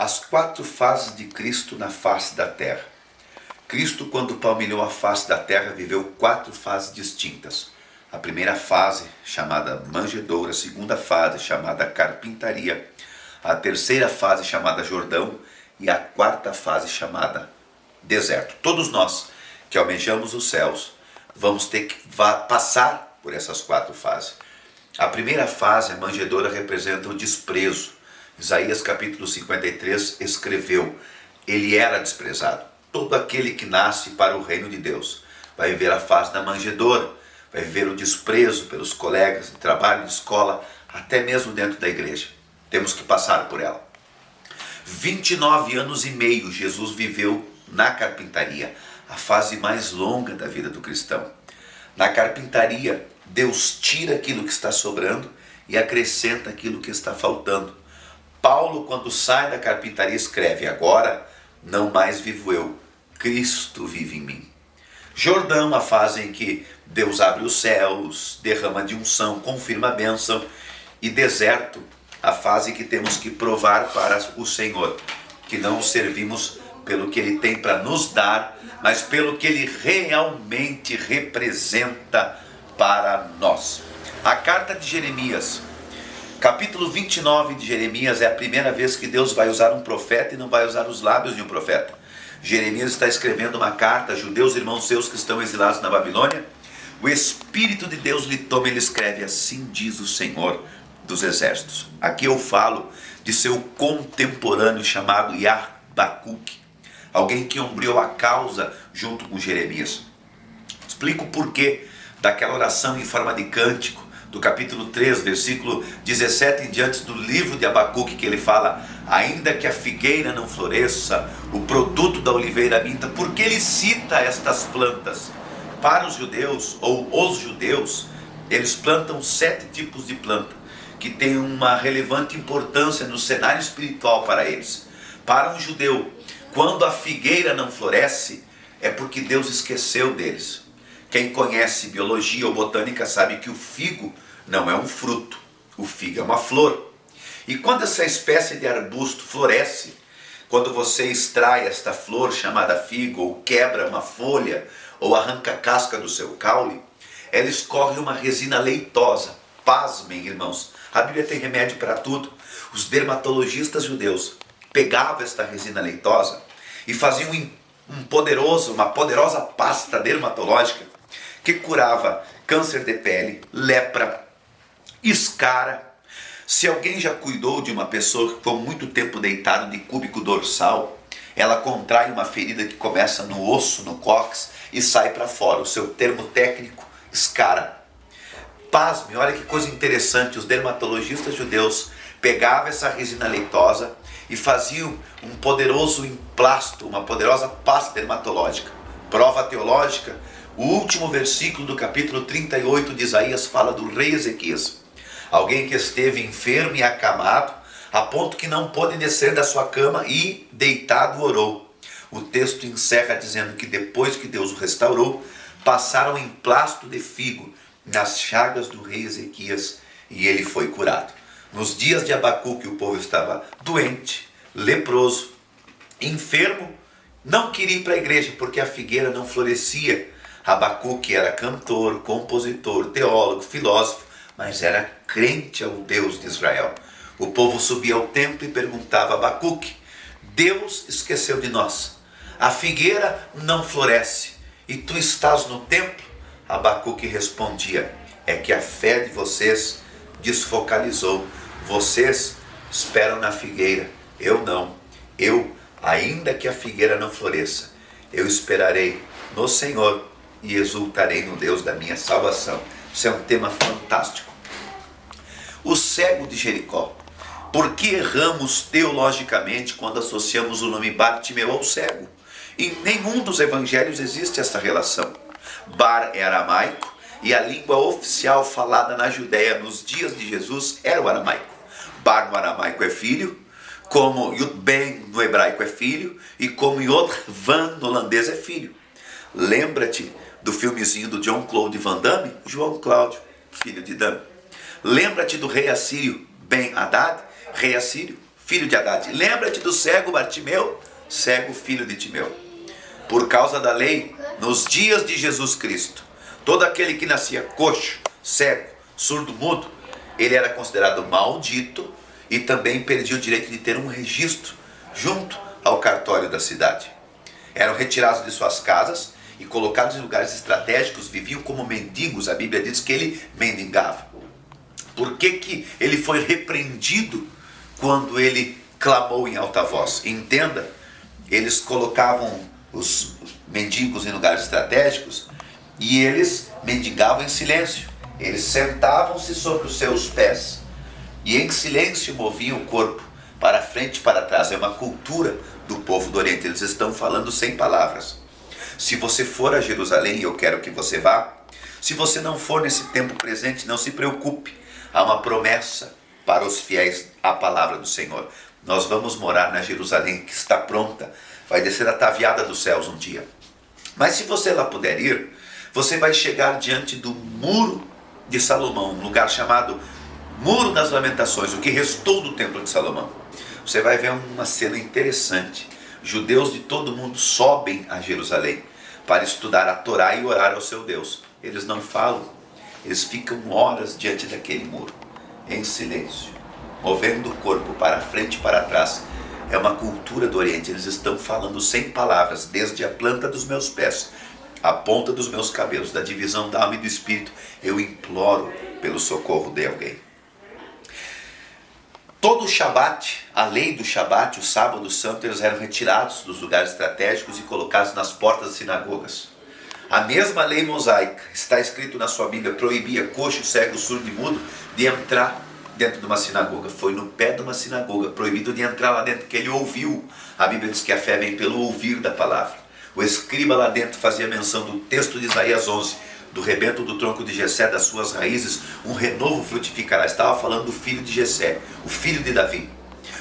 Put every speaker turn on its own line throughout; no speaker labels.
As 4 fases de Cristo na face da terra. Cristo, quando palmilhou a face da terra, viveu 4 fases distintas. A primeira fase, chamada manjedoura, a segunda fase, chamada carpintaria, a terceira fase, chamada Jordão, e a quarta fase, chamada deserto. Todos nós que almejamos os céus, vamos ter que passar por essas 4 fases. A primeira fase, a manjedoura, representa o desprezo. Isaías capítulo 53 escreveu: ele era desprezado. Todo aquele que nasce para o reino de Deus vai viver a fase da manjedoura, vai viver o desprezo pelos colegas de trabalho, de escola, até mesmo dentro da igreja. Temos que passar por ela. 29 anos e meio Jesus viveu na carpintaria, a fase mais longa da vida do cristão. Na carpintaria, Deus tira aquilo que está sobrando e acrescenta aquilo que está faltando. Paulo, quando sai da carpintaria, escreve: agora não mais vivo eu, Cristo vive em mim. Jordão, a fase em que Deus abre os céus, derrama de unção, confirma a bênção. E deserto, a fase que temos que provar para o Senhor que não o servimos pelo que Ele tem para nos dar, mas pelo que Ele realmente representa para nós. A carta de Jeremias, capítulo 29 de Jeremias, é a primeira vez que Deus vai usar um profeta e não vai usar os lábios de um profeta. Jeremias está escrevendo uma carta a judeus, irmãos seus que estão exilados na Babilônia. O Espírito de Deus lhe toma e ele escreve: assim diz o Senhor dos Exércitos. Aqui eu falo de seu contemporâneo chamado Abacuque, alguém que ombreou a causa junto com Jeremias. Explico o porquê daquela oração em forma de cântico, do capítulo 3, versículo 17 em diante do livro de Abacuque, que ele fala: ainda que a figueira não floresça, o produto da oliveira minta. Porque ele cita estas plantas? Para os judeus, ou os judeus, eles plantam 7 tipos de planta, que têm uma relevante importância no cenário espiritual para eles. Para um judeu, quando a figueira não floresce, é porque Deus esqueceu deles. Quem conhece biologia ou botânica sabe que o figo não é um fruto, o figo é uma flor. E quando essa espécie de arbusto floresce, quando você extrai esta flor chamada figo, ou quebra uma folha, ou arranca a casca do seu caule, ela escorre uma resina leitosa. Pasmem, irmãos, a Bíblia tem remédio para tudo. Os dermatologistas judeus pegavam esta resina leitosa e faziam uma poderosa pasta dermatológica que curava câncer de pele, lepra, escara. Se alguém já cuidou de uma pessoa que ficou muito tempo deitado de cúbito dorsal, ela contrai uma ferida que começa no osso, no cóccix, e sai para fora. O seu termo técnico, escara. Pasme, olha que coisa interessante. Os dermatologistas judeus pegavam essa resina leitosa e faziam um poderoso emplasto, uma poderosa pasta dermatológica. Prova teológica: o último versículo do capítulo 38 de Isaías fala do rei Ezequias. Alguém que esteve enfermo e acamado, a ponto que não pôde descer da sua cama e, deitado, orou. O texto encerra dizendo que depois que Deus o restaurou, passaram emplasto de figo nas chagas do rei Ezequias e ele foi curado. Nos dias de Abacuque, o povo estava doente, leproso, enfermo, não queria ir para a igreja porque a figueira não florescia. Abacuque era cantor, compositor, teólogo, filósofo, mas era crente ao Deus de Israel. O povo subia ao templo e perguntava a Abacuque: Deus esqueceu de nós, a figueira não floresce e tu estás no templo? Abacuque respondia: é que a fé de vocês desfocalizou. Vocês esperam na figueira, eu não. Eu, ainda que a figueira não floresça, eu esperarei no Senhor e exultarei no Deus da minha salvação. Isso é um tema fantástico. O cego de Jericó. Por que erramos teologicamente quando associamos o nome Bartimeu ao cego? Em nenhum dos evangelhos existe essa relação. Bar é aramaico e a língua oficial falada na Judéia nos dias de Jesus era o aramaico. Bar no aramaico é filho, como Yud Ben no hebraico é filho, e como Yod Van no holandês é filho. Lembra-te do filmezinho do John Claude Van Damme? João Cláudio, filho de Damme. Lembra-te do rei assírio Ben-Hadad, rei assírio, filho de Haddad. Lembra-te do cego Bartimeu, cego filho de Timeu. Por causa da lei, nos dias de Jesus Cristo, todo aquele que nascia coxo, cego, surdo, mudo, ele era considerado maldito e também perdia o direito de ter um registro junto ao cartório da cidade. Eram retirados de suas casas e colocados em lugares estratégicos, viviam como mendigos. A Bíblia diz que ele mendigava. Por que ele foi repreendido quando ele clamou em alta voz? Entenda, eles colocavam os mendigos em lugares estratégicos e eles mendigavam em silêncio. Eles sentavam-se sobre os seus pés e em silêncio moviam o corpo para frente e para trás. É uma cultura do povo do Oriente. Eles estão falando sem palavras. Se você for a Jerusalém, eu quero que você vá. Se você não for nesse tempo presente, não se preocupe. Há uma promessa para os fiéis à palavra do Senhor. Nós vamos morar na Jerusalém que está pronta. Vai descer ataviada dos céus um dia. Mas se você lá puder ir, você vai chegar diante do muro de Salomão, um lugar chamado Muro das Lamentações, o que restou do templo de Salomão. Você vai ver uma cena interessante. Judeus de todo mundo sobem a Jerusalém para estudar a Torá e orar ao seu Deus. Eles não falam, eles ficam horas diante daquele muro, em silêncio, movendo o corpo para frente e para trás. É uma cultura do Oriente. Eles estão falando sem palavras, desde a planta dos meus pés, a ponta dos meus cabelos, da divisão da alma e do espírito. Eu imploro pelo socorro de alguém. Todo o Shabat, a lei do Shabat, o sábado santo, eles eram retirados dos lugares estratégicos e colocados nas portas das sinagogas. A mesma lei mosaica, está escrito na sua Bíblia, proibia coxo, cego, surdo e mudo de entrar dentro de uma sinagoga. Foi no pé de uma sinagoga, proibido de entrar lá dentro, porque ele ouviu. A Bíblia diz que a fé vem pelo ouvir da palavra. O escriba lá dentro fazia menção do texto de Isaías 11, do rebento do tronco de Jessé, das suas raízes, um renovo frutificará. Estava falando do filho de Jessé, o filho de Davi.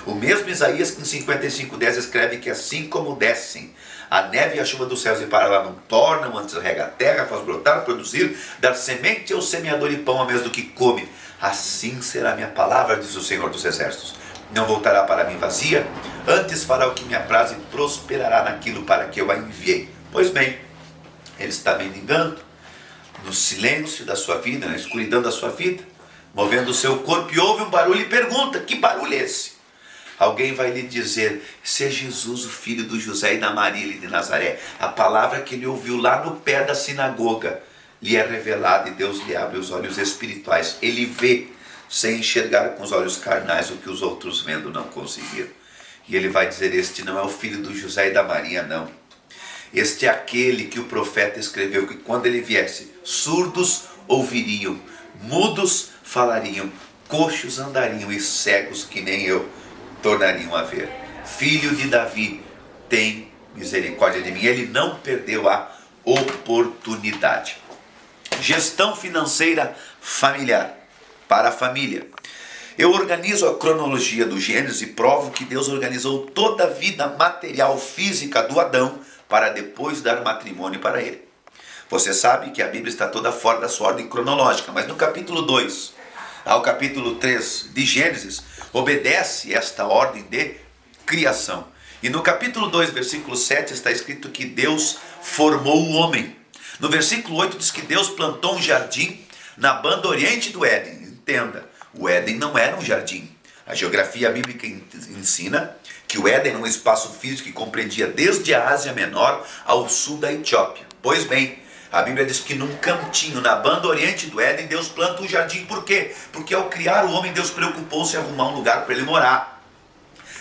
O mesmo Isaías que em 55:10 escreve que assim como descem a neve e a chuva dos céus e para lá não tornam, antes rega a terra, faz brotar, produzir, dar semente ao semeador e pão ao mesmo do que come, assim será a minha palavra, diz o Senhor dos Exércitos. Não voltará para mim vazia, antes fará o que me apraz e prosperará naquilo para que eu a enviei. Pois bem, ele está mendigando no silêncio da sua vida, na escuridão da sua vida, movendo o seu corpo, e ouve um barulho e pergunta: que barulho é esse? Alguém vai lhe dizer: esse é Jesus, o filho do José e da Maria de Nazaré. A palavra que ele ouviu lá no pé da sinagoga lhe é revelada e Deus lhe abre os olhos espirituais. Ele vê sem enxergar com os olhos carnais o que os outros vendo não conseguiram. E ele vai dizer: este não é o filho do José e da Maria, não. Este é aquele que o profeta escreveu que quando ele viesse, surdos ouviriam, mudos falariam, coxos andariam e cegos que nem eu tornariam a ver. Filho de Davi, tem misericórdia de mim. Ele não perdeu a oportunidade. Gestão financeira familiar, para a família. Eu organizo a cronologia do Gênesis e provo que Deus organizou toda a vida material física do Adão para depois dar matrimônio para ele. Você sabe que a Bíblia está toda fora da sua ordem cronológica, mas no capítulo 2 ao capítulo 3 de Gênesis, obedece esta ordem de criação. E no capítulo 2, versículo 7, está escrito que Deus formou o homem. No versículo 8 diz que Deus plantou um jardim na banda oriente do Éden. Entenda, o Éden não era um jardim. A geografia bíblica ensina que o Éden era um espaço físico que compreendia desde a Ásia Menor ao sul da Etiópia. Pois bem, a Bíblia diz que num cantinho, na banda oriente do Éden, Deus planta um jardim. Por quê? Porque ao criar o homem, Deus preocupou-se em arrumar um lugar para ele morar.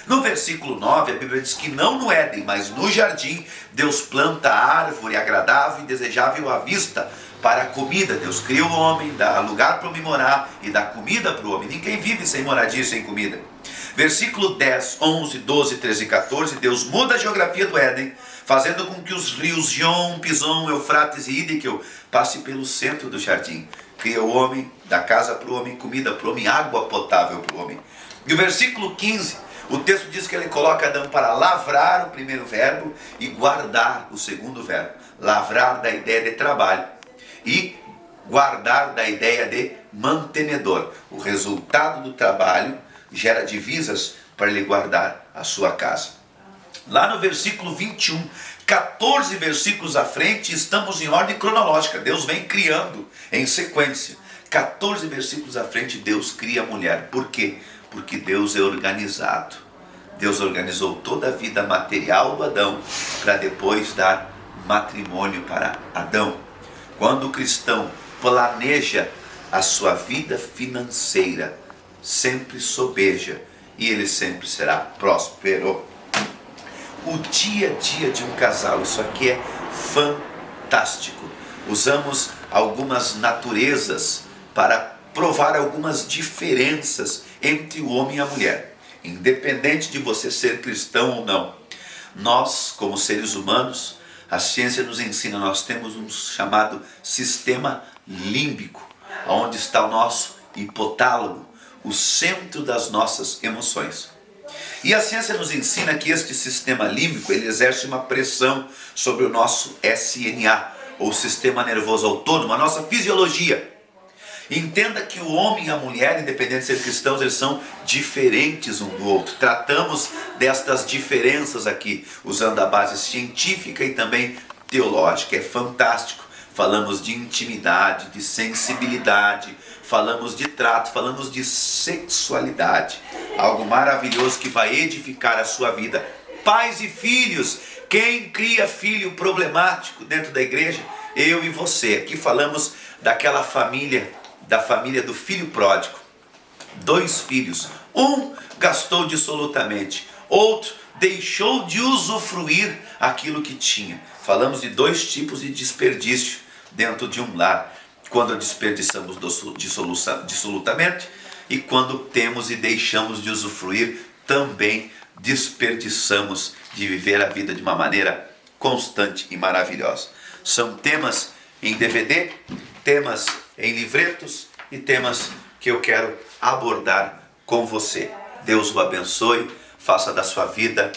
No versículo 9, a Bíblia diz que não no Éden, mas no jardim, Deus planta a árvore agradável e desejável à vista para a comida. Deus cria o homem, dá lugar para o homem morar e dá comida para o homem. Ninguém vive sem moradia e sem comida. Versículo 10, 11, 12, 13 e 14, Deus muda a geografia do Éden, fazendo com que os rios Gion, Pison, Eufrates e Hiddekel passem pelo centro do jardim. Cria o homem, dá casa para o homem, comida para o homem, água potável para o homem. E o versículo 15, o texto diz que ele coloca Adão para lavrar, o primeiro verbo, e guardar, o segundo verbo. Lavrar da ideia de trabalho e guardar da ideia de mantenedor. O resultado do trabalho gera divisas para lhe guardar a sua casa. Lá no versículo 21, 14 versículos à frente, estamos em ordem cronológica. Deus vem criando em sequência. 14 versículos à frente, Deus cria a mulher. Por quê? Porque Deus é organizado. Deus organizou toda a vida material do Adão para depois dar matrimônio para Adão. Quando o cristão planeja a sua vida financeira, sempre sobeja e ele sempre será próspero. O dia a dia de um casal, isso aqui é fantástico. Usamos algumas naturezas para provar algumas diferenças entre o homem e a mulher. Independente de você ser cristão ou não, nós, como seres humanos, a ciência nos ensina, nós temos um chamado sistema límbico, onde está o nosso hipotálamo, o centro das nossas emoções. E a ciência nos ensina que este sistema límbico, ele exerce uma pressão sobre o nosso SNA, ou sistema nervoso autônomo, a nossa fisiologia. Entenda que o homem e a mulher, independente de ser cristãos, eles são diferentes um do outro. Tratamos destas diferenças aqui, usando a base científica e também teológica. É fantástico. Falamos de intimidade, de sensibilidade, falamos de trato, falamos de sexualidade. Algo maravilhoso que vai edificar a sua vida. Pais e filhos, quem cria filho problemático dentro da igreja? Eu e você. Aqui falamos daquela família, da família do filho pródigo. 2 filhos, um gastou dissolutamente, outro deixou de usufruir aquilo que tinha. Falamos de 2 tipos de desperdício dentro de um lar, quando desperdiçamos dissolutamente e quando temos e deixamos de usufruir, também desperdiçamos de viver a vida de uma maneira constante e maravilhosa. São temas em DVD, temas em livretos e temas que eu quero abordar com você. Deus o abençoe, faça da sua vida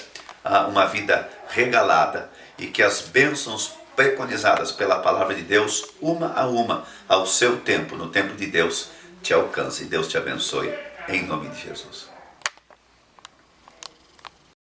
uma vida regalada e que as bênçãos preconizadas pela palavra de Deus, uma a uma, ao seu tempo, no tempo de Deus, te alcance. Deus te abençoe, em nome de Jesus.